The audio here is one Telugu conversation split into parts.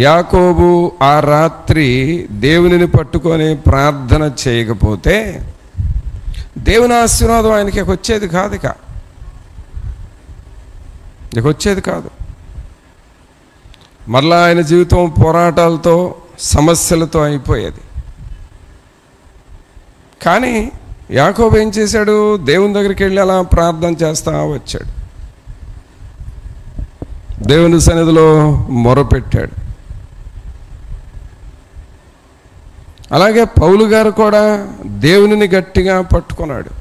యాకోబు ఆ రాత్రి దేవునిని పట్టుకొని ప్రార్థన చేయకపోతే దేవుని ఆశీర్వాదం ఆయనకి వచ్చేది కాదు, ఇక వచ్చేది కాదు. మరలా ఆయన జీవితం పోరాటాలతో సమస్యలతో అయిపోయేది. కానీ యాకోబు ఏం చేశాడు? దేవుని దగ్గరికి వెళ్ళి అలా ప్రార్థన చేస్తా వచ్చాడు, దేవుని సన్నిధిలో మొరపెట్టాడు. అలాగే పౌలు గారు కూడా దేవునిని గట్టిగా పట్టుకున్నాడు.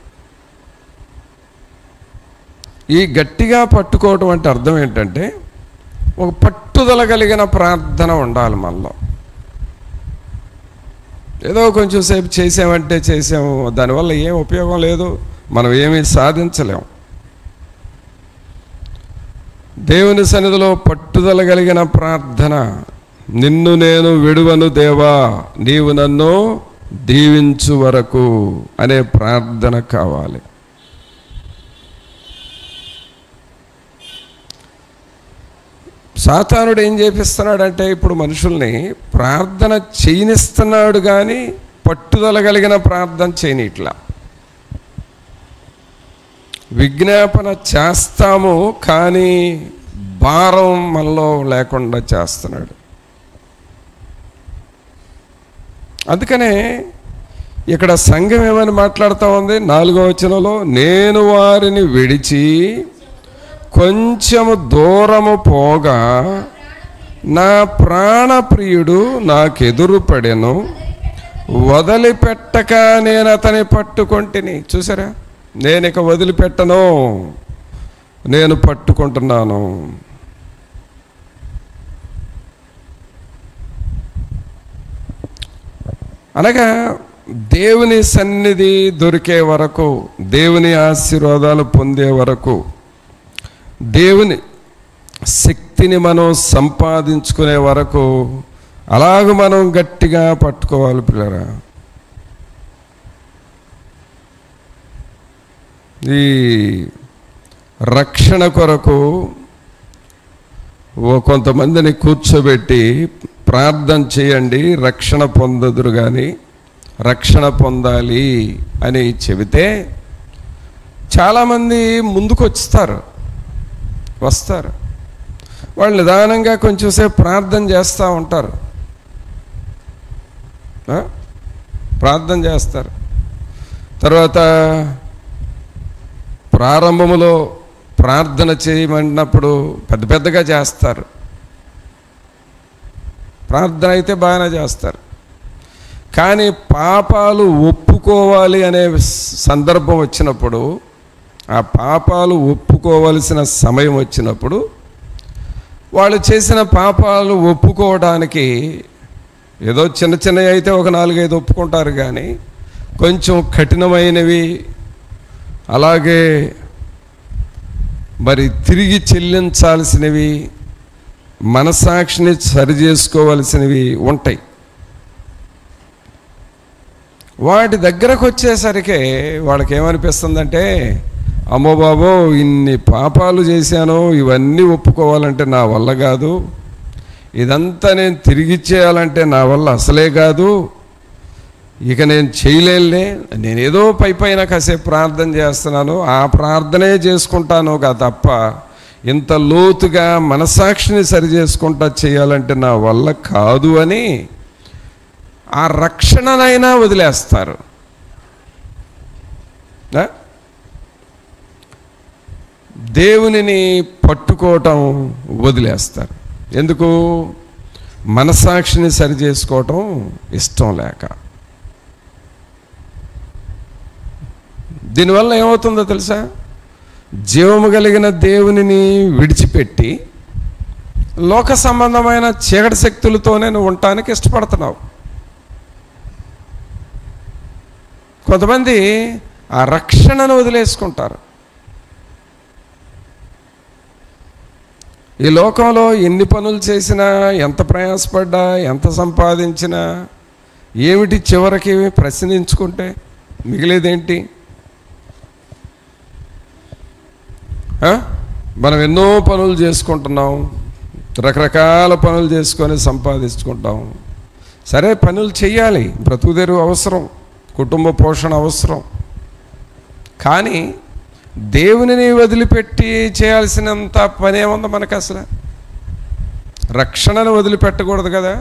ఈ గట్టిగా పట్టుకోవటం అంటే అర్థం ఏంటంటే ఒక పట్టుదల కలిగిన ప్రార్థన ఉండాలి మనలో. ఏదో కొంచెం సేపు చేసామంటే చేసాము, దానివల్ల ఏం ఉపయోగం లేదు, మనం ఏమీ సాధించలేము. దేవుని సన్నిధిలో పట్టుదల కలిగిన ప్రార్థన, నిన్ను నేను విడువను దేవా, నీవు నన్ను దీవించు వరకు అనే ప్రార్థన కావాలి. సాతానుడు ఏం చేపిస్తున్నాడంటే ఇప్పుడు మనుషుల్ని ప్రార్థన చేయనిస్తున్నాడు, కానీ పట్టుదల కలిగిన ప్రార్థన చేయనిట్లా. విజ్ఞాపన చేస్తాము కానీ భారం మనలో లేకుండా చేస్తున్నాడు. అందుకనే ఇక్కడ సంఘం ఏమని మాట్లాడుతూ ఉంది 4వ వచనంలో, నేను వారిని విడిచి కొంచెము దూరము పోగా నా ప్రాణప్రియుడు నాకెదురు పడెను, వదిలిపెట్టక నేను అతని పట్టుకొంటిని. చూసారా, నేను ఇక వదిలిపెట్టను, నేను పట్టుకుంటున్నాను. అనగా దేవుని సన్నిధి దొరికే వరకు, దేవుని ఆశీర్వాదాలు పొందే వరకు, దేవుని శక్తిని మనం సంపాదించుకునే వరకు అలాగ మనం గట్టిగా పట్టుకోవాలి పిల్లరా. ఈ రక్షణ కొరకు కొంతమందిని కూర్చోబెట్టి ప్రార్థన చేయండి, రక్షణ పొందదురు కానీ రక్షణ పొందాలి అని చెబితే చాలామంది ముందుకు వస్తారు. వాళ్ళు నిదానంగా కొంచెంసేపు ప్రార్థన చేస్తూ ఉంటారు, ప్రార్థన చేస్తారు. తర్వాత ప్రారంభంలో ప్రార్థన చేయమన్నప్పుడు పెద్దగా చేస్తారు, ప్రార్థన అయితే బాగానే చేస్తారు. కానీ పాపాలు ఒప్పుకోవాలి అనే సందర్భం వచ్చినప్పుడు, ఆ పాపాలు ఒప్పుకోవలసిన సమయం వచ్చినప్పుడు, వాళ్ళు చేసిన పాపాలు ఒప్పుకోవడానికి ఏదో చిన్నవి అయితే ఒక 4-5 ఒప్పుకుంటారు, కానీ కొంచెం కఠినమైనవి, అలాగే మరి తిరిగి చెల్లించాల్సినవి, మనసాక్షిని సరిచేసుకోవాల్సినవి ఉంటాయి. వాటి దగ్గరకు వచ్చేసరికి వాళ్ళకి ఏమనిపిస్తుందంటే, అమ్మో బాబో ఇన్ని పాపాలు చేశాను, ఇవన్నీ ఒప్పుకోవాలంటే నా వల్ల కాదు, ఇదంతా నేను తిరిగిచ్చేయాలంటే నా వల్ల అసలే కాదు, ఇక నేను చేయలేనులే, నేనేదో పైన కాసేపు ప్రార్థన చేస్తున్నాను, ఆ ప్రార్థనే చేసుకుంటాను తప్ప ఇంత లోతుగా మనసాక్షిని సరి చేసుకుంటా చేయాలంటే నా వల్ల కాదు అని ఆ రక్షణనైనా వదిలేస్తారు. దేవునిని పట్టుకోవటం వదిలేస్తారు. ఎందుకు? మనసాక్షిని సరి చేసుకోవటం ఇష్టం లేక. దీనివల్ల ఏమవుతుందో తెలుసా? జీవము కలిగిన దేవునిని విడిచిపెట్టి లోక సంబంధమైన చీకటి శక్తులతోనే నువ్వు ఉండటానికి ఇష్టపడుతున్నావు. కొంతమంది ఆ రక్షణను వదిలేసుకుంటారు. ఈ లోకంలో ఎన్ని పనులు చేసినా, ఎంత ప్రయాసపడ్డా, ఎంత సంపాదించినా ఏమిటి చివరికి ప్రశ్నించుకుంటే మిగిలేదేంటి? మనం ఎన్నో పనులు చేసుకుంటున్నాం, రకరకాల పనులు చేసుకొని సంపాదించుకుంటాం. సరే, పనులు చెయ్యాలి, బ్రతుకుదెరువు అవసరం, కుటుంబ పోషణ అవసరం. కానీ దేవునిని వదిలిపెట్టి చేయాల్సినంత పని ఏముంది మనకు? అసలు రక్షణను వదిలిపెట్టకూడదు కదా,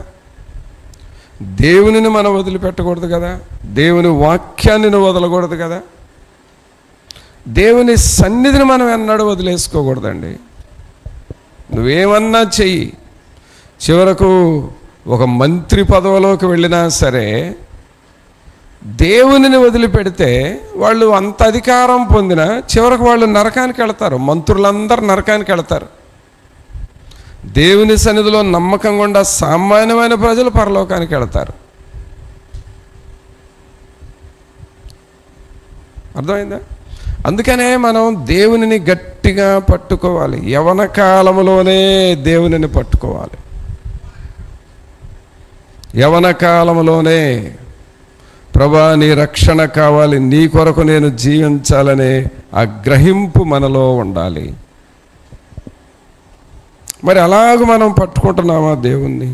దేవునిని మనం వదిలిపెట్టకూడదు కదా, దేవుని వాక్యాన్ని వదలకూడదు కదా, దేవుని సన్నిధిని మనం ఎన్నడూ వదిలేసుకోకూడదండి. నువ్వేమన్నా చెయ్యి, చివరకు ఒక మంత్రి పదవిలోకి వెళ్ళినా సరే దేవునిని వదిలిపెడితే వాళ్ళు అంత అధికారం పొందినా చివరకు వాళ్ళు నరకానికి వెళతారు. మంత్రులందరూ నరకానికి వెళతారు. దేవుని సన్నిధిలో నమ్మకంగా ఉండ సామాన్యమైన ప్రజలు పరలోకానికి వెళతారు. అర్థమైందా? అందుకనే మనం దేవునిని గట్టిగా పట్టుకోవాలి. యవన కాలంలోనే దేవునిని పట్టుకోవాలి. యవన కాలంలోనే ప్రభా నీ రక్షణ కావాలి, నీ కొరకు నేను జీవించాలనే ఆ గ్రహింపు మనలో ఉండాలి. మరి అలాగ మనం పట్టుకుంటున్నావా దేవుణ్ణి?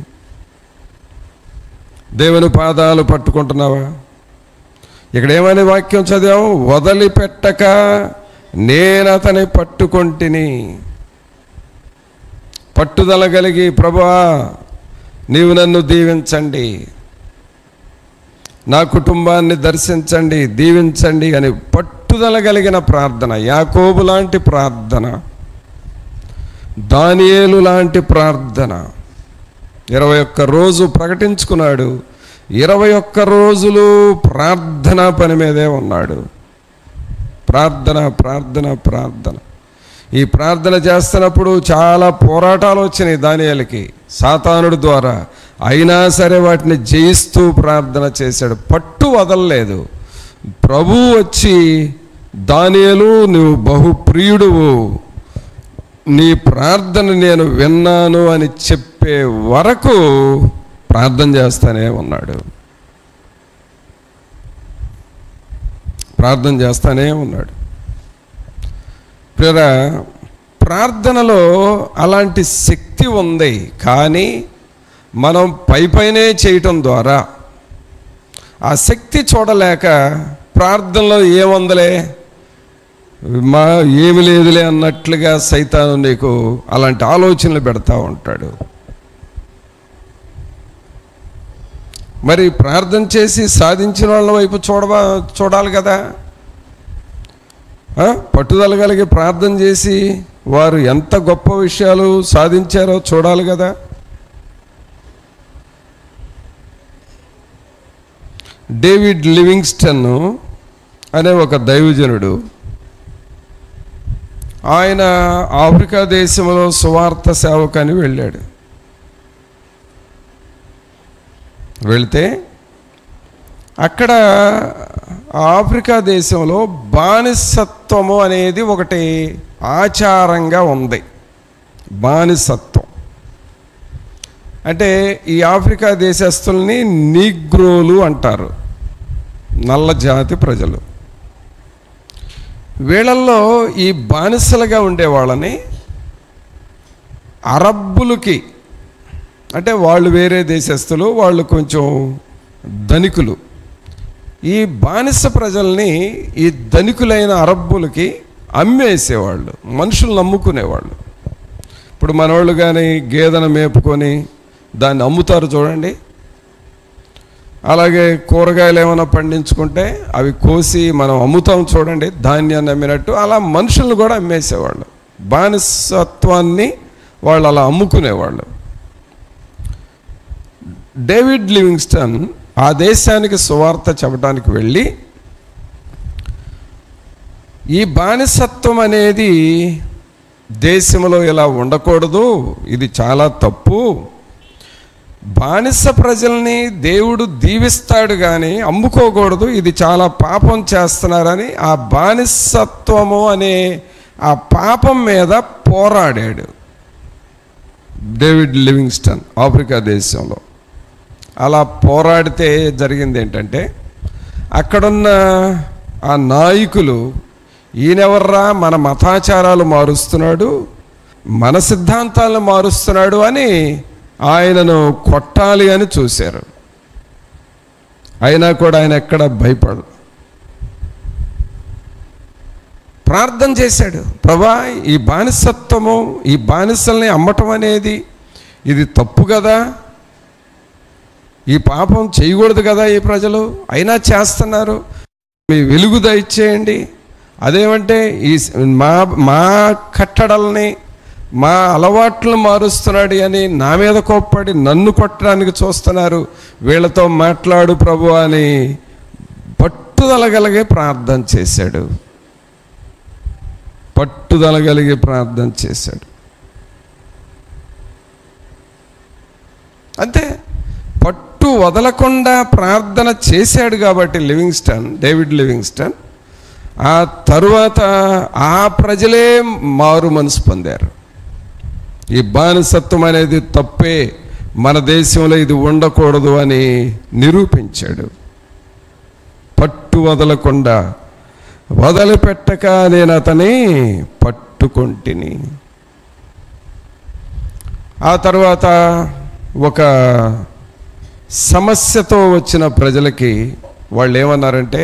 దేవుని పాదాలు పట్టుకుంటున్నావా? ఇక్కడ ఏమనే వాక్యం చదివాము? వదిలిపెట్టక నేనతని పట్టుకొంటిని. పట్టుదల కలిగి ప్రభువా నీవు నన్ను దీవించండి, నా కుటుంబాన్ని దర్శించండి, దీవించండి అని పట్టుదల కలిగిన ప్రార్థన. యాకోబు లాంటి ప్రార్థన, దానియేలు లాంటి ప్రార్థన. 21 రోజు ప్రకటించుకున్నాడు, 21 రోజులు ప్రార్థన పని మీదే ఉన్నాడు. ప్రార్థన ప్రార్థన ప్రార్థన. ఈ ప్రార్థన చేస్తున్నప్పుడు చాలా పోరాటాలు వచ్చినాయి దానియేలుకి సాతానుడి ద్వారా. అయినా సరే వాటిని జయిస్తూ ప్రార్థన చేశాడు, పట్టు వదలలేదు. ప్రభువు వచ్చి దానియేలు నువ్వు బహుప్రియుడువు, నీ ప్రార్థన నేను విన్నాను అని చెప్పే వరకు ప్రార్థన చేస్తానే ఉన్నాడు. ప్రార్థన చేస్తానే ఉన్నాడు. ప్రియరా, ప్రార్థనలో అలాంటి శక్తి ఉంది. కానీ మనం పైనే చేయటం ద్వారా ఆ శక్తి చూడలేక ప్రార్థనలో ఏముందలే, ఏమి లేదులే అన్నట్లుగా సైతాను నీకు అలాంటి ఆలోచనలు పెడతా ఉంటాడు. మరి ప్రార్థన చేసి సాధించిన వాళ్ళ వైపు చూడాలి కదా. పట్టుదల కలిగి ప్రార్థన చేసి వారు ఎంత గొప్ప విషయాలు సాధించారో చూడాలి కదా. డేవిడ్ లివింగ్స్టన్ అనే ఒక దైవజనుడు, ఆయన ఆఫ్రికా దేశంలో సువార్త సేవకని వెళ్ళాడు. వెళితే అక్కడ ఆఫ్రికా దేశంలో బానిసత్వము అనేది ఒకటి ఆచారంగా ఉంది. బానిసత్వం అంటే ఈ ఆఫ్రికా దేశస్తుల్ని నీగ్రోలు అంటారు, నల్ల జాతి ప్రజలు. వీళ్ళల్లో ఈ బానిసలుగా ఉండేవాళ్ళని అరబ్బులకి, అంటే వాళ్ళు వేరే దేశస్తులు, వాళ్ళు కొంచెం ధనికులు, ఈ బానిస ప్రజల్ని ఈ ధనికులైన అరబ్బులకి అమ్మేసేవాళ్ళు, మనుషులు నమ్ముకునేవాళ్ళు. ఇప్పుడు మనవాళ్ళు కానీ గేదెను మేపుకొని దాన్ని అమ్ముతారు చూడండి, అలాగే కూరగాయలు ఏమైనా పండించుకుంటే అవి కోసి మనం అమ్ముతాం చూడండి, ధాన్యాన్ని అమ్మినట్టు అలా మనుషులను కూడా అమ్మేసేవాళ్ళు. బానిసత్వాన్ని వాళ్ళు అలా అమ్ముకునేవాళ్ళు. డేవిడ్ లివింగ్స్టన్ ఆ దేశానికి సువార్త చెప్పడానికి వెళ్ళి, ఈ బానిసత్వం అనేది దేశంలో ఇలా ఉండకూడదు, ఇది చాలా తప్పు, బానిస ప్రజల్ని దేవుడు దీవిస్తాడు కానీ అమ్ముకోకూడదు, ఇది చాలా పాపం చేస్తున్నారని ఆ బానిసత్వము అనే ఆ పాపం మీద పోరాడాడు డేవిడ్ లివింగ్స్టన్ ఆఫ్రికా దేశంలో. అలా పోరాడితే జరిగింది ఏంటంటే, అక్కడున్న ఆ నాయకులు ఈయనెవర్రా మన మతాచారాలు మారుస్తున్నాడు, మన సిద్ధాంతాలను మారుస్తున్నాడు అని ఆయనను కొట్టాలి అని చూశారు. అయినా కూడా ఆయన ఎక్కడ భయపడదు. ప్రార్థన చేశాడు, ప్రభా ఈ బానిసత్వము, ఈ బానిసల్ని అమ్మటం అనేది ఇది తప్పు కదా, ఈ పాపం చేయకూడదు కదా ఈ ప్రజలు, అయినా చేస్తున్నారు, మీ వెలుగు దయచేయండి. అదేమంటే ఈ మా కట్టడల్ని మా అలవాట్లను మారుస్తున్నాడు అని నా మీద కోప్పడి నన్ను కొట్టడానికి చూస్తున్నారు, వీళ్ళతో మాట్లాడు ప్రభు అని పట్టుదల కలిగి ప్రార్థన చేశాడు. పట్టుదల కలిగి ప్రార్థన చేశాడు. అంతే, పట్టు వదలకుండా ప్రార్థన చేశాడు కాబట్టి డేవిడ్ లివింగ్స్టన్ ఆ తరువాత ఆ ప్రజలే మారు మనసు పొందారు. ఈ బానిసత్వం అనేది తప్పే, మన దేశంలో ఇది ఉండకూడదు అని నిరూపించాడు. పట్టు వదలకుండా, వదిలిపెట్టక నేను అతని పట్టుకొంటిని. ఆ తర్వాత ఒక సమస్యతో వచ్చిన ప్రజలకి వాళ్ళు ఏమన్నారంటే,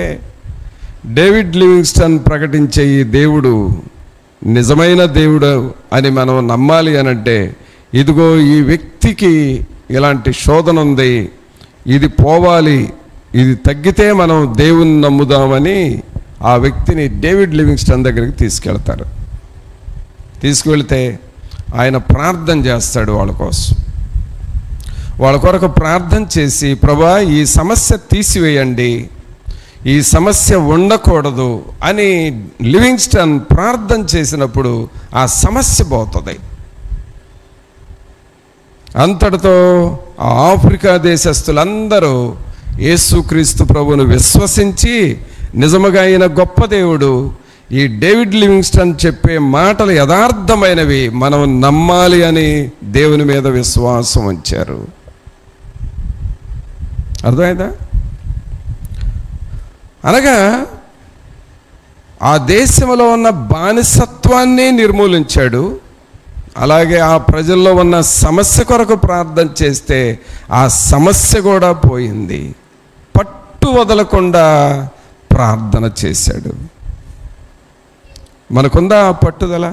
డేవిడ్ లివింగ్స్టన్ ప్రకటించే ఈ దేవుడు నిజమైన దేవుడు అని మనం నమ్మాలి అనంటే, ఇదిగో ఈ వ్యక్తికి ఇలాంటి శోధన ఉంది, ఇది పోవాలి, ఇది తగ్గితే మనం దేవుని నమ్ముదామని ఆ వ్యక్తిని డేవిడ్ లివింగ్స్టన్ దగ్గరికి తీసుకెళ్తారు. తీసుకువెళ్తే ఆయన ప్రార్థన చేస్తాడు వాళ్ళ కోసం. వాళ్ళ కొరకు ప్రార్థన చేసి, ప్రభా ఈ సమస్య తీసివేయండి, ఈ సమస్య ఉండకూడదు అని లివింగ్స్టన్ ప్రార్థన చేసినప్పుడు ఆ సమస్య పోతుంది. అంతటితో ఆ ఆఫ్రికా దేశస్తులందరూ యేసుక్రీస్తు ప్రభువును విశ్వసించి, నిజముగా ఆయన గొప్ప దేవుడు, ఈ డేవిడ్ లివింగ్స్టన్ చెప్పే మాటలు యథార్థమైనవి, మనం నమ్మాలి అని దేవుని మీద విశ్వాసం ఉంచారు. అర్థమైందా? అనగా ఆ దేశంలో ఉన్న బానిసత్వాన్ని నిర్మూలించాడు. అలాగే ఆ ప్రజల్లో ఉన్న సమస్య కొరకు ప్రార్థన చేస్తే ఆ సమస్య కూడా పోయింది. పట్టు వదలకుండా ప్రార్థన చేశాడు. మనకుందా ఆ పట్టుదల?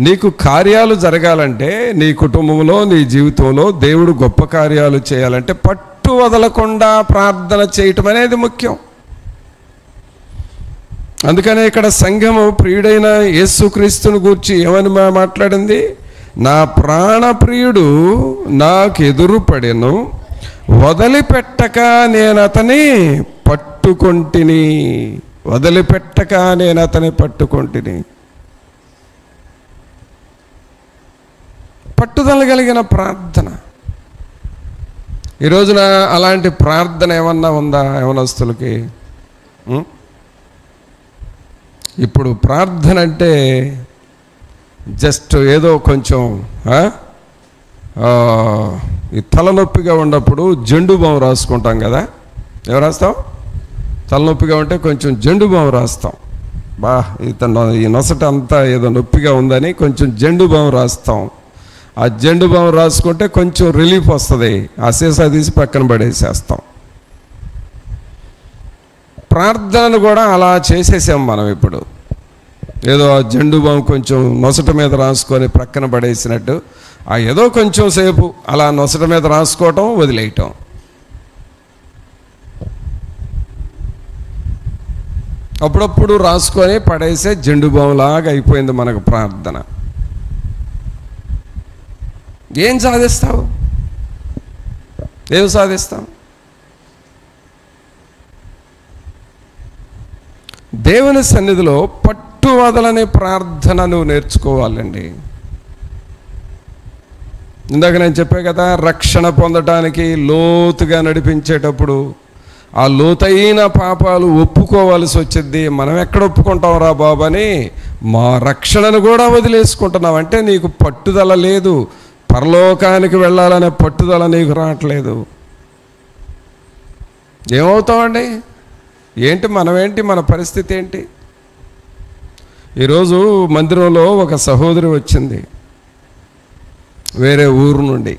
నీకు కార్యాలు జరగాలంటే, నీ కుటుంబంలో, నీ జీవితంలో దేవుడు గొప్ప కార్యాలు చేయాలంటే పట్టు వదలకుండా ప్రార్థన చేయటం అనేది ముఖ్యం. అందుకనే ఇక్కడ సంఘము ప్రియుడైన యేసుక్రీస్తుని గూర్చి ఏమని మాట్లాడింది? నా ప్రాణప్రియుడు నాకు ఎదురుపడెను, వదిలిపెట్టక నేను అతని పట్టుకొంటిని. వదిలిపెట్టక నేను అతని పట్టుకొంటిని. పట్టుదల కలిగిన ప్రార్థన. ఈ రోజున అలాంటి ప్రార్థన ఏమన్నా ఉందా యవనస్తులకి? ఇప్పుడు ప్రార్థన అంటే జస్ట్ ఏదో కొంచెం ఈ తలనొప్పిగా ఉన్నప్పుడు జెండు బాము రాసుకుంటాం కదా. ఏం రాస్తాం? తలనొప్పిగా ఉంటే కొంచెం జెండు బాము రాస్తాం. ఈ నొసట అంతా ఏదో నొప్పిగా ఉందని కొంచెం జెండు బాము రాస్తాం. ఆ జెండు బాము రాసుకుంటే కొంచెం రిలీఫ్ వస్తుంది. ఆ సీసా తీసి పక్కన పడేసేస్తాం. ప్రార్థనను కూడా అలా చేసేసాం మనం. ఇప్పుడు ఏదో ఆ జెండు బాము కొంచెం నొసట మీద రాసుకొని ప్రక్కన పడేసినట్టు ఆ ఏదో కొంచెం సేపు అలా నొసట మీద రాసుకోవటం, వదిలేయటం. అప్పుడప్పుడు రాసుకొని పడేసే జెండు బాములాగా అయిపోయింది మనకు ప్రార్థన. ఏం సాధిస్తావు? ఏం సాధిస్తావు? దేవుని సన్నిధిలో పట్టు వదలని ప్రార్థన నువ్వు నేర్చుకోవాలండి. ఇందాక నేను చెప్పే కదా, రక్షణ పొందటానికి లోతుగా నడిపించేటప్పుడు ఆ లోతైన పాపాలు ఒప్పుకోవాల్సి వచ్చింది. మనం ఎక్కడ ఒప్పుకుంటాం రా బాబు అని మా రక్షణను కూడా వదిలేసుకుంటున్నాం. అంటే నీకు పట్టుదల లేదు, పరలోకానికి వెళ్ళాలనే పట్టుదల నీకు రావట్లేదు. ఏమవుతామండి? ఏంటి మనమేంటి? మన పరిస్థితి ఏంటి? ఈరోజు మందిరంలో ఒక సహోదరి వచ్చింది వేరే ఊరు నుండి.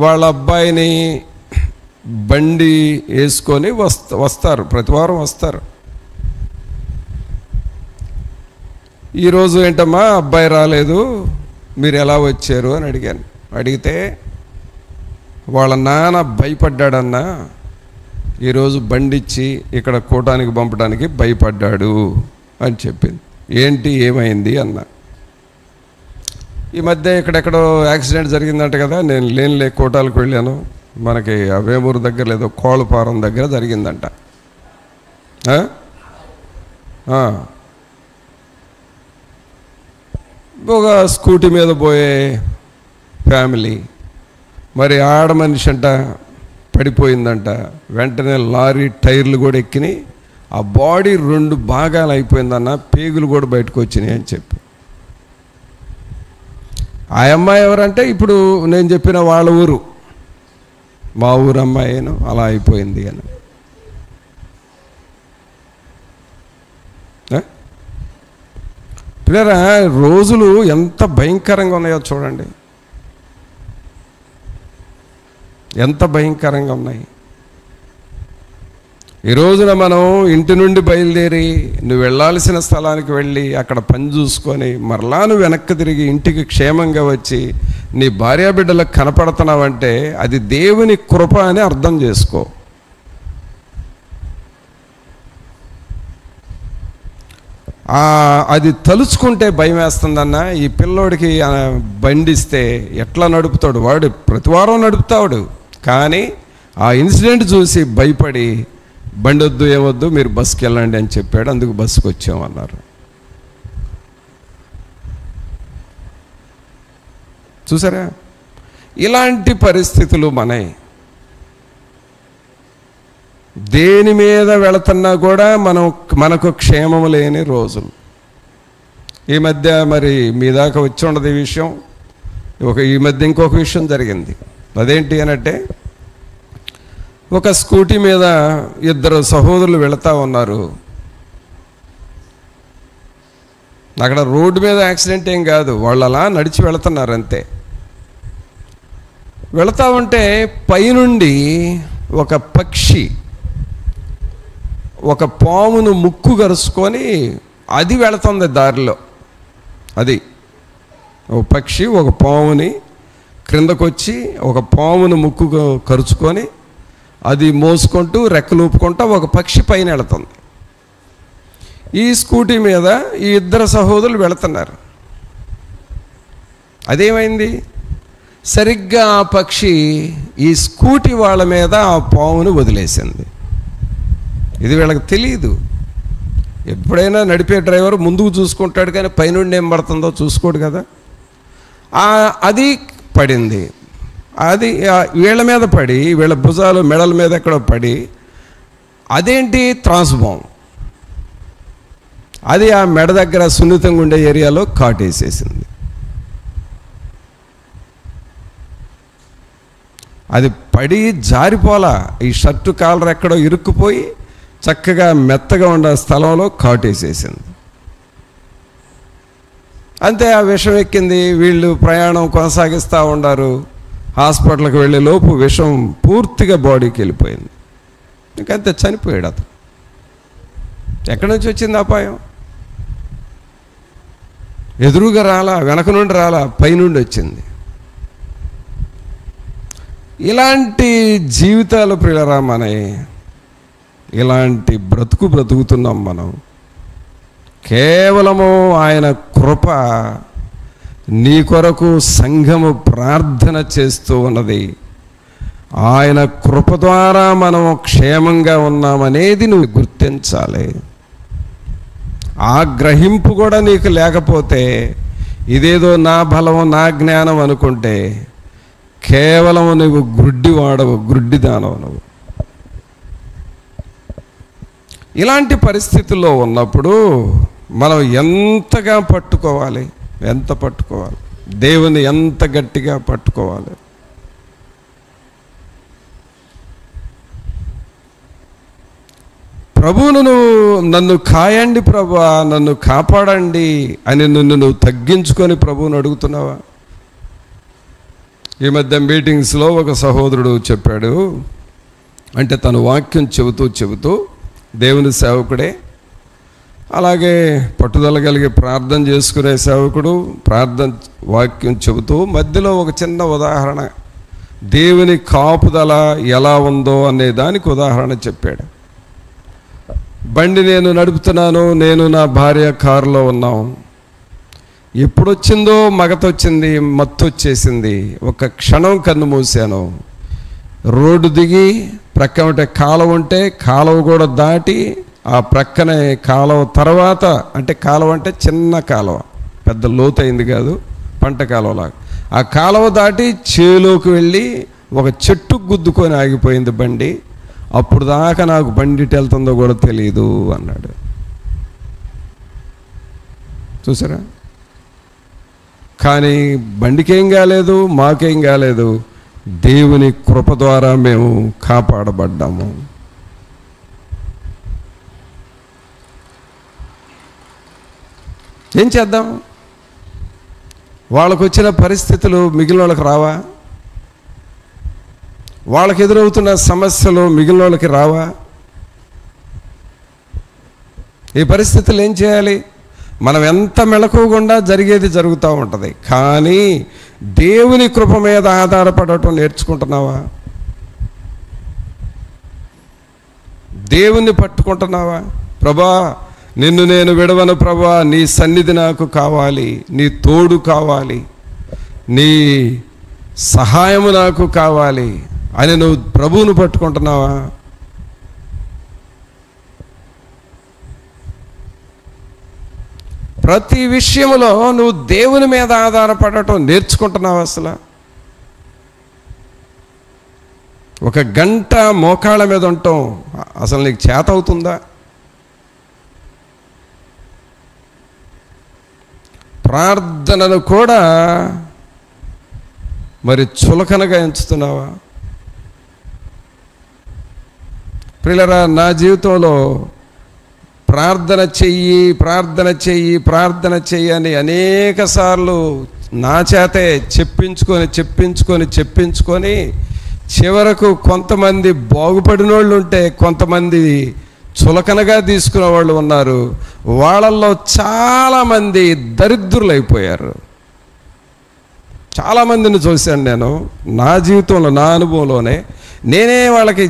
వాళ్ళ అబ్బాయిని బండి వేసుకొని వస్తారు, ప్రతివారం వస్తారు. ఈరోజు ఏంటమ్మా అబ్బాయి రాలేదు, మీరు ఎలా వచ్చారు అని అడిగాను. అడిగితే వాళ్ళ నాన్న భయపడ్డాడన్నా, ఈరోజు బండిచ్చి ఇక్కడ కూటానికి పంపడానికి భయపడ్డాడు అని చెప్పింది. ఏంటి ఏమైంది అన్న. ఈ మధ్య ఇక్కడెక్కడో యాక్సిడెంట్ జరిగిందంట కదా, నేను లేనిలే కోటాలకు వెళ్ళాను. మనకి ఆ వేమూరు దగ్గర లేదో కోళ్ళపారం దగ్గర జరిగిందంట. ఒక స్కూటీ మీద పోయే ఫ్యామిలీ, మరి ఆడ మనిషి అంట పడిపోయిందంట. వెంటనే లారీ టైర్లు కూడా ఎక్కినాయి, ఆ బాడీ 2 భాగాలు అయిపోయిందన్న, పేగులు కూడా బయటకు వచ్చినాయి అని చెప్పి. ఆ అమ్మాయి ఎవరంటే ఇప్పుడు నేను చెప్పిన వాళ్ళ ఊరు, మా ఊరు అమ్మాయిను అలా అయిపోయింది అని. పిల్లరా, రోజులు ఎంత భయంకరంగా ఉన్నాయో చూడండి, ఎంత భయంకరంగా ఉన్నాయి. ఈ రోజున మనం ఇంటి నుండి బయలుదేరి నువ్వు వెళ్ళాల్సిన స్థలానికి వెళ్ళి అక్కడ పని చూసుకొని మరలా నువ్వు వెనక్కి తిరిగి ఇంటికి క్షేమంగా వచ్చి నీ భార్యాబిడ్డలకు కనపడుతున్నావంటే అది దేవుని కృప అని అర్థం చేసుకో. అది తలుచుకుంటే భయం వేస్తుందన్న. ఈ పిల్లోడికి బండిస్తే ఎట్లా నడుపుతాడు, వాడు ప్రతివారం నడుపుతాడు. కానీ ఆ ఇన్సిడెంట్ చూసి భయపడి బండి వద్దు ఏమొద్దు మీరు బస్కి వెళ్ళండి అని చెప్పాడు, అందుకు బస్సుకు వచ్చామన్నారు. చూసారా, ఇలాంటి పరిస్థితులు దేని మీద వెళుతున్నా కూడా మనకు క్షేమము లేని రోజులు. ఈ మధ్య మరి మీ దాకా వచ్చి ఉండదు ఈ విషయం. ఈ మధ్య ఇంకొక విషయం జరిగింది. అదేంటి అనంటే, ఒక స్కూటీ మీద 2 సహోదరులు వెళుతూ ఉన్నారు. అక్కడ రోడ్డు మీద యాక్సిడెంట్ ఏం కాదు, వాళ్ళు అలా నడిచి వెళుతున్నారు అంతే. వెళుతూ ఉంటే పైనుండి ఒక పక్షి ఒక పామును ముక్కు గరుచుకొని అది వెళుతుంది దారిలో. అది ఒక పక్షి ఒక పాముని క్రిందకొచ్చి ఒక పామును ముక్కు కరుచుకొని అది మోసుకుంటూ రెక్కలు ఊపుకుంటూ ఒక పక్షి పైన వెళుతుంది. ఈ స్కూటీ మీద ఈ 2 సహోదరులు వెళుతున్నారు. అదేమైంది, సరిగ్గా ఆ పక్షి ఈ స్కూటీ వాళ్ళ మీద ఆ పామును వదిలేసింది. ఇది వీళ్ళకి తెలియదు. ఎప్పుడైనా నడిపే డ్రైవర్ ముందుకు చూసుకుంటాడు కానీ పైనుండి ఏం పడుతుందో చూసుకోడు కదా. అది పడింది. అది వీళ్ళ మీద పడి, వీళ్ళ భుజాలు మెడల మీద ఎక్కడో పడి, అదేంటి త్రాసుబాం, అది ఆ మెడ దగ్గర సున్నితంగా ఉండే ఏరియాలో కాటేసేసింది. అది పడి జారిపోలా, ఈ షర్టు కాలర్ ఎక్కడో ఇరుక్కుపోయి చక్కగా మెత్తగా ఉండే స్థలంలో కాటేసేసింది. అంతే, ఆ విషం ఎక్కింది. వీళ్ళు ప్రయాణం కొనసాగిస్తూ ఉన్నారు. హాస్పిటల్కి వెళ్ళే లోపు విషం పూర్తిగా బాడీకి వెళ్ళిపోయింది. ఇంకంతే, చనిపోయాడు అతను. ఎక్కడి నుంచి వచ్చింది అపాయం? ఎదురుగా రాలా, వెనక నుండి రాలా, పైనుండి వచ్చింది. ఇలాంటి జీవితాలు ప్రియులరా మనవి. ఇలాంటి బ్రతుకుతున్నాం మనం. కేవలము ఆయన కృప, నీ కొరకు సంఘము ప్రార్థన చేస్తూ ఉన్నది. ఆయన కృప ద్వారా మనం క్షేమంగా ఉన్నామనేది నువ్వు గుర్తించాలి. ఆ గ్రహింపు కూడా నీకు లేకపోతే, ఇదేదో నా బలము నా జ్ఞానం అనుకుంటే కేవలం నువ్వు గుడ్డివాడవు, గుడ్డిదానవు నువ్వు. ఇలాంటి పరిస్థితుల్లో ఉన్నప్పుడు మనం ఎంతగా పట్టుకోవాలి, ఎంత పట్టుకోవాలి, దేవుని ఎంత గట్టిగా పట్టుకోవాలి. ప్రభువును నన్ను కాయండి ప్రభువా, నన్ను కాపాడండి అని నువ్వు తగ్గించుకొని ప్రభువును అడుగుతున్నావా? ఈ మధ్య మీటింగ్స్లో ఒక సహోదరుడు చెప్పాడు, అంటే తను వాక్యం చెబుతూ దేవుని సేవకుడే, అలాగే పట్టుదల కలిగి ప్రార్థన చేసుకునే సేవకుడు, వాక్యం చెబుతూ మధ్యలో ఒక చిన్న ఉదాహరణ, దేవుని కాపుదల ఎలా ఉందో అనే దానికి ఉదాహరణ చెప్పాడు. బండి నేను నడుపుతున్నాను, నేను నా భార్య కారులో ఉన్నాం. ఎప్పుడొచ్చిందో మగతొచ్చింది, మత్తొచ్చేసింది. ఒక క్షణం కన్ను మూసాను. రోడ్డు దిగి ప్రక్క ఉంటే కాలువ ఉంటే కాలువ కూడా దాటి ఆ ప్రక్కనే కాలువ తర్వాత, అంటే కాలువ అంటే చిన్న కాలువ, పెద్ద లోతైంది కాదు, పంట కాలువలాగా, ఆ కాలువ దాటి చేలోకి వెళ్ళి ఒక చెట్టుకు గుద్దుకొని ఆగిపోయింది బండి. అప్పుడు దాకా నాకు బండి ఇటు వెళ్తుందో కూడా తెలియదు అన్నాడు. చూసారా? కానీ బండికేం కాలేదు, మాకేం కాలేదు. దేవుని కృప ద్వారా మేము కాపాడబడ్డాము. ఏం చేద్దాం? వాళ్ళకు వచ్చిన పరిస్థితులు మిగిలిన వాళ్ళకి రావా? వాళ్ళకి ఎదురవుతున్న సమస్యలు మిగిలిన వాళ్ళకి రావా? ఈ పరిస్థితులు ఏం చేయాలి? మనం ఎంత మెలకువకుండా జరిగేది జరుగుతూ ఉంటుంది, కానీ దేవుని కృప మీద ఆధారపడటం నేర్చుకుంటున్నావా? దేవుణ్ణి పట్టుకుంటున్నావా? ప్రభా, నిన్ను నేను విడవను ప్రభా, నీ సన్నిధి నాకు కావాలి, నీ తోడు కావాలి, నీ సహాయము నాకు కావాలి అని నువ్వు ప్రభువును పట్టుకుంటున్నావా? ప్రతి విషయంలో నువ్వు దేవుని మీద ఆధారపడటం నేర్చుకుంటున్నావు. అసలు ఒక గంట మోకాళ్ళ మీద ఉంటాం, అసలు నీకు చేత అవుతుందా? ప్రార్థనను కూడా మరి చులకనగా ఎంచుతున్నావా? ప్రియులారా, నా జీవితంలో ప్రార్థన చెయ్యి అని అనేక సార్లు నా చేతే చెప్పించుకొని చివరకు కొంతమంది బాగుపడిన వాళ్ళు ఉంటే, కొంతమంది చులకనగా తీసుకునే వాళ్ళు ఉన్నారు. వాళ్ళల్లో చాలామంది దరిద్రులు అయిపోయారు. చాలామందిని చూశాను నేను నా జీవితంలో, నా అనుభవంలోనే. నేనే వాళ్ళకి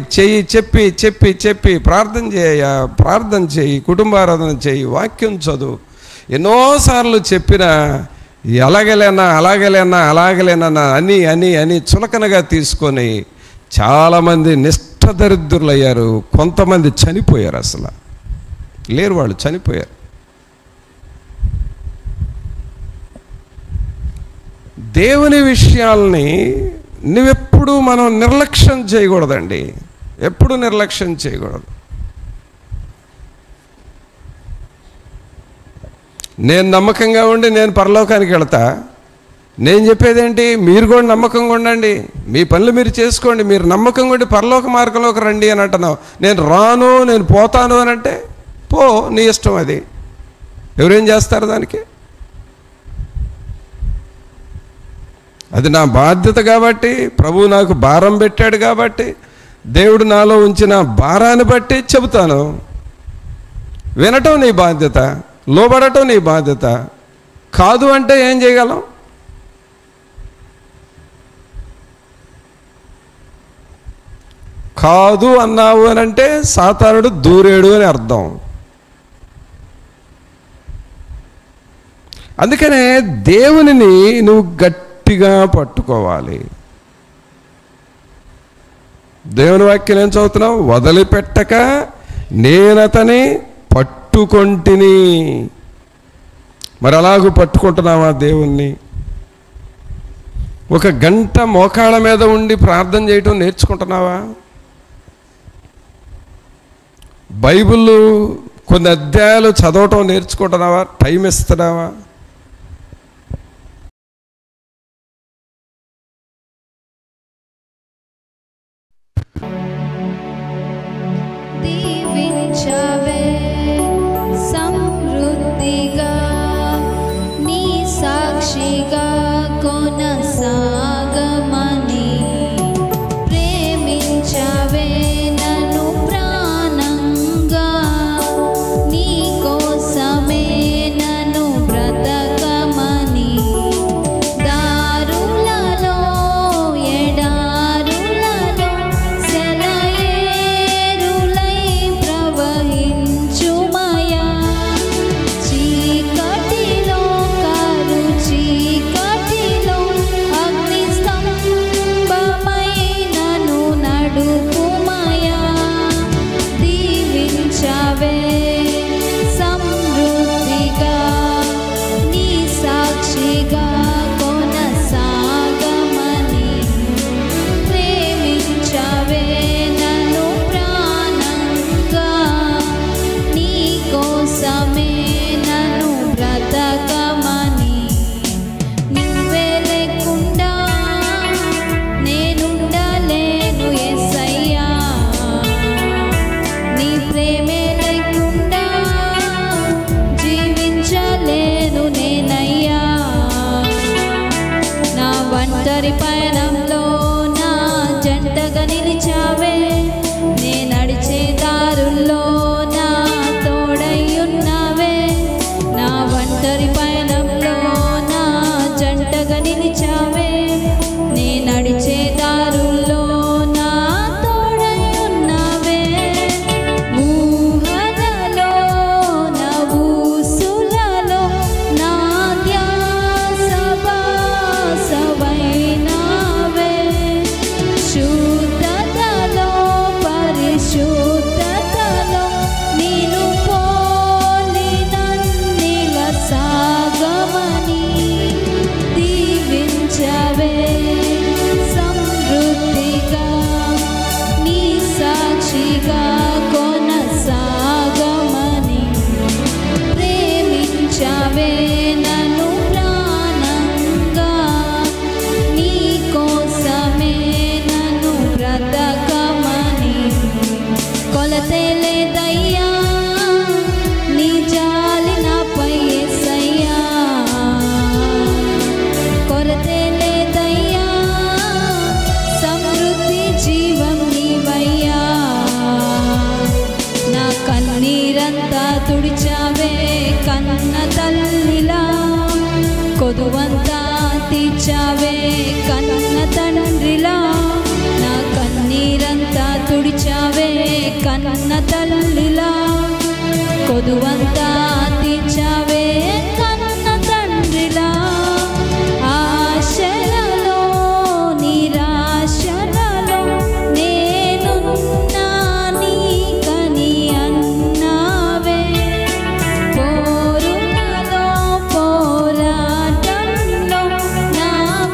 చెప్పి ప్రార్థన చేయి, కుటుంబారాధన చేయి, వాక్యం చదువు ఎన్నోసార్లు చెప్పినా అలాగలేనా అని చులకనగా తీసుకొని చాలామంది నిష్ఠదరిద్రులు అయ్యారు. కొంతమంది చనిపోయారు, అసలు లేరు, వాళ్ళు చనిపోయారు. దేవుని విషయాల్ని నువ్వెప్పుడు మనం నిర్లక్ష్యం చేయకూడదండి, ఎప్పుడు నిర్లక్ష్యం చేయకూడదు. నేను నమ్మకంగా ఉండి నేను పరలోకానికి వెళతా, నేను చెప్పేదేంటి? మీరు కూడా నమ్మకంగా ఉండండి, మీ పనులు మీరు చేసుకోండి, మీరు నమ్మకంగా ఉండి పరలోక మార్గంలోకి రండి అని అంటున్నావు. నేను రాను, నేను పోతాను అని అంటే పో, నీ ఇష్టం. అది ఎవరేం చేస్తారు దానికి? అది నా బాధ్యత కాబట్టి, ప్రభువు నాకు భారం పెట్టాడు కాబట్టి, దేవుడు నాలో ఉంచిన భారాన్ని బట్టి చెబుతాను. వినటం నీ బాధ్యత, లోబడటం నీ బాధ్యత. కాదు అంటే ఏం చేయగలం? కాదు అన్నావు అని అంటే సాతానుడు దూరేడు అని అర్థం. అందుకనే దేవునిని నువ్వు గట్టిగా పట్టుకోవాలి. దేవుని వాక్యం ఏం చదువుతున్నావు? వదిలిపెట్టక నేనతని పట్టుకొంటిని. మరి అలాగూ పట్టుకుంటున్నావా దేవుణ్ణి? ఒక గంట మోకాళ్ళ మీద ఉండి ప్రార్థన చేయటం నేర్చుకుంటున్నావా? బైబిల్ కొన్ని అధ్యాయాలు చదవటం నేర్చుకుంటున్నావా? టైం ఇస్తున్నావా? దీవించా ఒంటరి పయనంలో నా జంటగా నిలిచావే, నే నడిచే దారుల్లో నా తోడై ఉన్నావే. నా ఒంటరి పయనంలో నా జంటగా నిలిచావే, నే నడిచే దారుల్లో నా తోడై ఉన్నావే. ఊహలలో నా ఊసులలో నా ధ్యాస బాసవైనావే. శుద్ధతలో పరిశుద్ధతలో నీను పోలి నన్నిల సాగమని దీవించవే. సమృద్ధిగా నీ సాక్షిగా కొనసాగమని ప్రేమించవే నన్ను ప్రాణంగా. నీ కోసమే నన్ను బ్రతకమని కొలతే లేదయ్యా నీ జాలి నాపై యేసయ్యా. కొరతే లేదయ్యా సమృద్ధి జీవం నీవయ్యా. నా కన్నీరంతా తుడిచావే కన్న తల్లిలా, కొదువంతా తీర్చావే కన్న తండ్రిలా. నా కన్నీరంతా తుడిచావే కన్న తల్లిలా, కొదువంతా తీర్చావే కన్న తండ్రిలా. ఆశలలో నిరాశలలో నేనున్నా నీకని అన్నావే. పోరులలో పోరాటంలో నా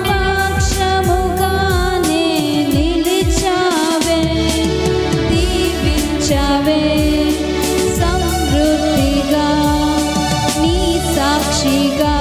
పక్షముగానే నిలిచావే. దీవించావే సమృద్ధిగా నీ సాక్షిగా